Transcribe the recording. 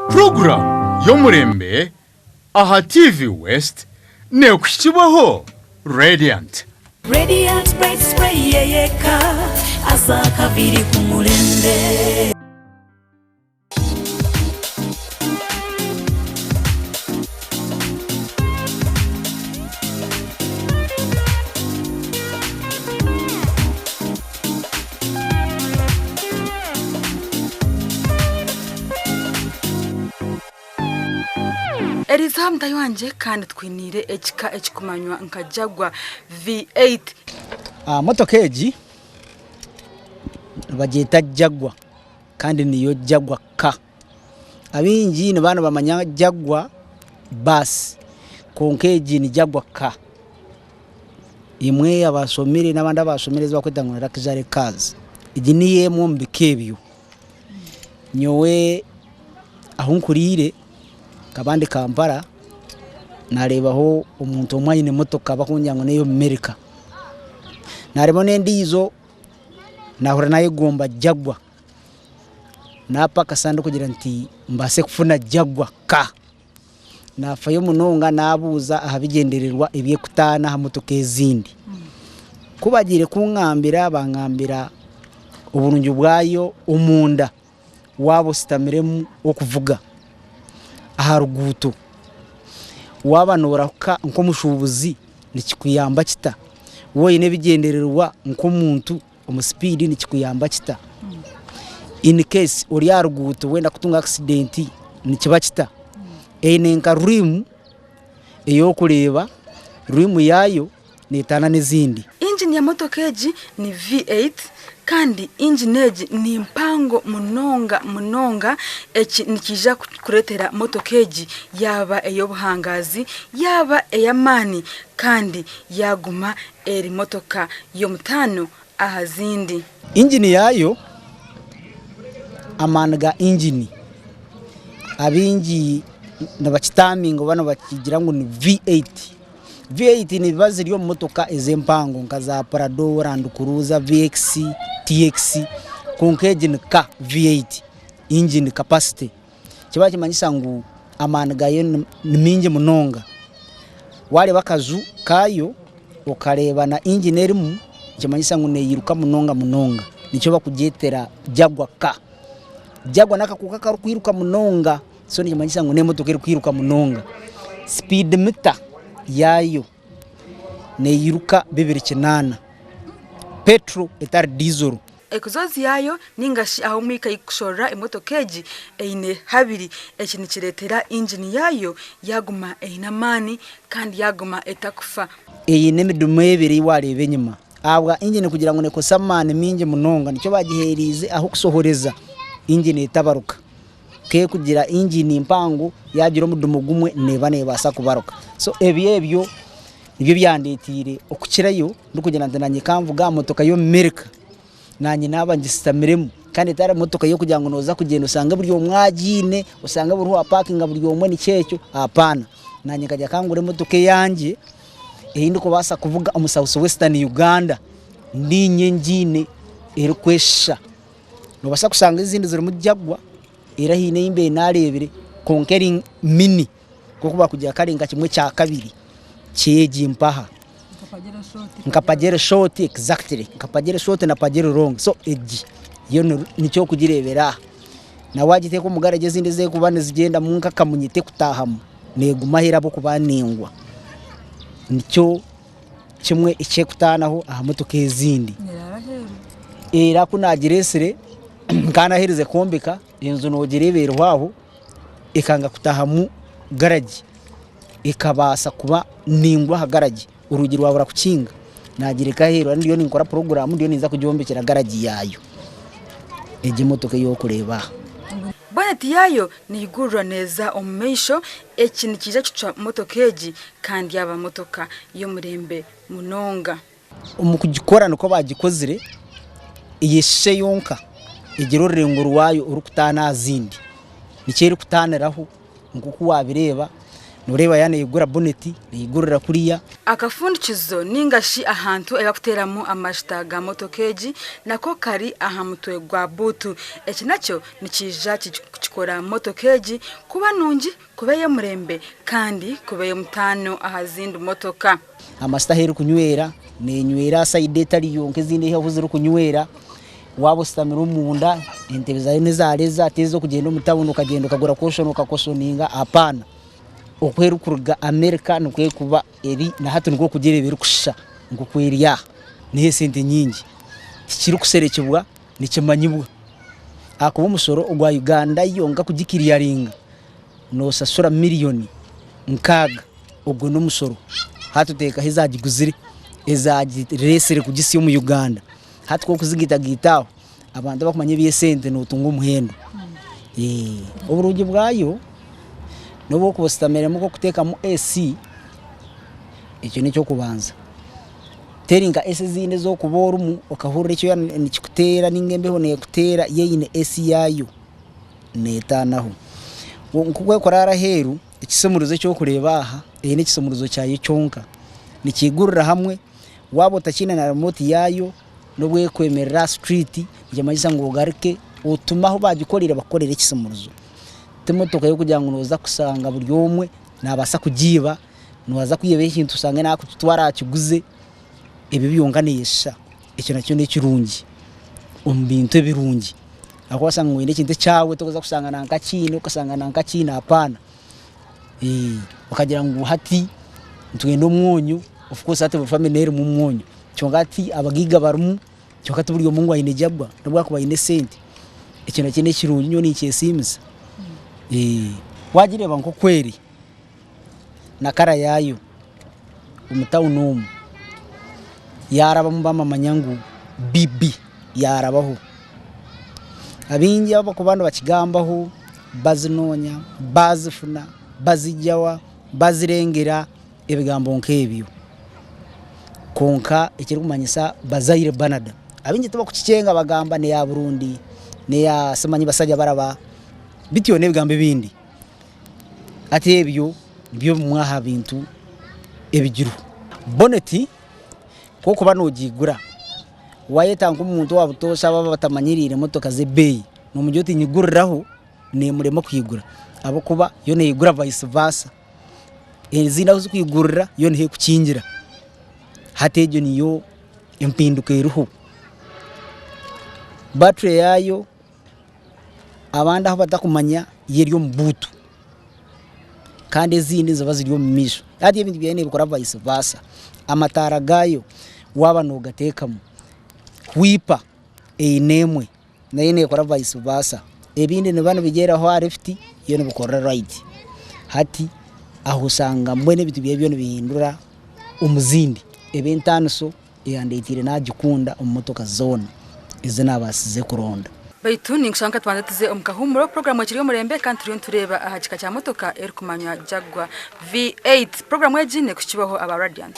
Program Yomurembe aha TV West ne kukibaho Radiant Bright Spray yeka asaka biri kumurembe. Erizam dayanje kandi twinire ekika ekikumanywa nkajagwa V8 motoka eji bagita jagwa kandi niyo jagwa ka abinji ne bana bamanya jagwa bus konkeji ni jagwa ka imwe abasomere nabandi abasomereza bakwetangura rakizare cars iji niye mu mbikebyo nyowe ahunkurire kabandi Kampala narebaho umuntu umwanyine motoka bakunyango neyo America narebo nendizo nahura naye gomba jagwa napa kasando kugira nti mbase kufuna jagwa ka nafayo munonga nabuza ahabigendererwa ibiye kutana ha motoka ezindi kubagire kunkambira bangambira uburungi bwayo umunda wabo sitamiremu okuvuga aharuguto wabanora nko mushubuzi nikikuyamba kita woyine bigendererwa nko muntu umuspeed nikikuyamba kita in case uri yaruguto wenda kutunga accident nikiba kita enenka rim eyo kureba rim yayo netana nezindi. Engine ya motokeji ni V8 kandi engine eji ni mpango munonga eki nikija kuretera motokeji yaba eyobuhangazi yaba eyamani kandi yaguma eri motoka yo mutano ahazindi. Engine yayo amanaga engine abinji nabakitamingo bano bakigira ngo ni V8 V8 ni baziri yo motoka ezempango nkaza Prado Land Cruiser VX TX konkeje nka V8 engine capacity kiba kimanyisa ngo amana gayo niminje munonga wale bakazu kayo okareba na engine erimu kimanyisa ngo neyiruka munonga nico bakujetera jagwa ka jagwa nakakuka karu kwiruka munonga so ni kimanyisa ngo ne motoka iri kwiruka munonga speed meter yayo neyiruka 2.8 petrol etar diesel ekozozi yayo ningashi aho mwika ikushora emotokeji eine habiri ekini kiretera engine yayo yaguma einamani kandi yaguma etakufa eyine midumo ebiri warebe nyuma abwa engine kugira ngo neko samane minje munonga nico bagiherize aho kusohoreza engine etabaruka ke kugira engine impango yagira mudumo gumwe nebasa kubaruka so ebyo nibyo byandetire okukirayo ndukugenda ndananye kamvuga motoka yo America nanye nabangisitamiremu kandi tara motoka yo kugira ngo noza kugenda usanga buri omwagine usanga buri wa parking buri omwe ni cyecyo apana nanye kajya kangure motoka yanje ehindi ko basa kuvuga South Western Uganda ndinye njine erikwesha no basa kusanga izindi ziri mu jagwa irahine imbe narebere conquering mini kuko bakujya karenga kimwe cya kabiri cyeji mpaha nkapagere short exactly nkapagere short na pagere long so eji yo nicyo kugirebera na wagite ko mugarage zindi ze kubane zigenda munka kamunyite kutahamu negumahira bo kubaningwa nicyo kimwe icye kutanaho aha motoka ezindi era kunagiresere kana herize kombeka inzu nogireberwaho ikanga kutahamu garage ikabasa kuba ningwa hagaraji urugi rwabura kukinga nagireka hero ndiyo ninkora program ndiyo niza kujombekera garaji yayo eje motoka yo kureba bonnet yayo nigurura neza omumeisho ekini kija kica motokeji kandi yaba motoka yo murembe munonga umukugikora nuko bagikozire iyeshe yonka igirorere ngo ruwayo urukutana azindi nikeri kutaneraho nguko wabireba nureba yane igura boneti igurira kuriya akafundikizo ningashi ahantu ebakuteramo amashita ga motokeji nako kari ahamutwe gwa butu eki nacyo nikija kikora motokeji kuba nungi kubeye murembe kandi kubeye mutano ahazindi motoka amasita heru kunywera nenywera side tari yonke zindi havuze kunywera wabo stamiro munda intebe zayo nezareza tezo kugenda umutabuno ukagenda ukagura koshono ukakosoninga apana okwerukuruga America nokwe kuba eri na hatu ngo kugere biri kusha ngo kweriya nihe sente nyingi kiri kuserekebwa nikimanyibwa akuba umusoro ogwa Uganda yonga kugikiriyaringa no sasura miliyoni nkaga ubwo no musoro hatuteka hizagiguzire ezagiresere kugisi mu Uganda hatwo kuzigitagitaho abantu bakumanye biye sente no tunga umuhendo uburugi bwayo nobo kubostamera muko kuteka mu AC icyo nicyo kubanza teringa AC zine zo kubora mu okahurira icyo nikikutera ningembeho ne kutera yeyine AC yayo netanaho nkugwe korara heru ikisemuruzo cyo kureba aha ni ikisemuruzo cyaye cyonka nikigurira hamwe wabo takina na remote yayo nobwe kwemerera street yamanyisa ngo garike utumaho bagikorera bakorera ikisemuruzo motoka yo kugira ngo noza kusanga buri umwe nabasa kugiba noza kuyebe ikintu usanga nako tutwara kiguze ibi biyonganisha icyo nacyo ni kirungi umbintu ebirungi akwasanga ngo ine kintu cyawe tokoza kusanga nanka kino ukasanga nanka kina apana ukagira ngo hati ntugenda umwonyo of course ate family mu mwonyo cyongati abagiga barumu cyokati buri umungu ayine jabwa nabwo kuba ine sente icyo nacyo ni kirungi nyo ni cyesimza wagireba nko kweri nakara yayo umutawunumu yaraba mubama manyangu bibi yarabaho abingi abo kubana bakigambaho bazinonya bazifuna bazijyawa bazirengera ebigambo nkebyo konka ikiri kumanyisa bazayire banada abingi tuba kukicenga bagamba ne ya Burundi ne ya semanyi basajya baraba bitiyo nebigambe bindi ati ebyo byo mwaha bintu ebigiru boneti koko banogigura wayetanga umuntu wabutosha baba batamanyirire motoka ze bay no mujyoti nyiguriraho ne muremo kwigura abo kuba yo ne igura vice versa ezina uzi kwigurira yo ne kukingira hatejo niyo impinduka iruho battery yayo abanda aho batakumanya yeriyo mbuto kandi ezindi zaba ziriyo mumisho ati ibindi byane bikora vice versa amatara gayo waba no gatekamo kwipa nemwe nayo ne kora vice versa ebindi ne bana bigera aho RFT yo ne bikora right hati aho usanga mbone bitu byo bihindura umuzindi ebentanuso yandetire najikunda umumotoka zone izina basize kuronda baitu ningishanka twandatize omukahumuro program kiriyo murembe kandi turiyo tureba ahakika cya motoka eri kumanya Jaguar V8 program yagine kukibaho aba Radiant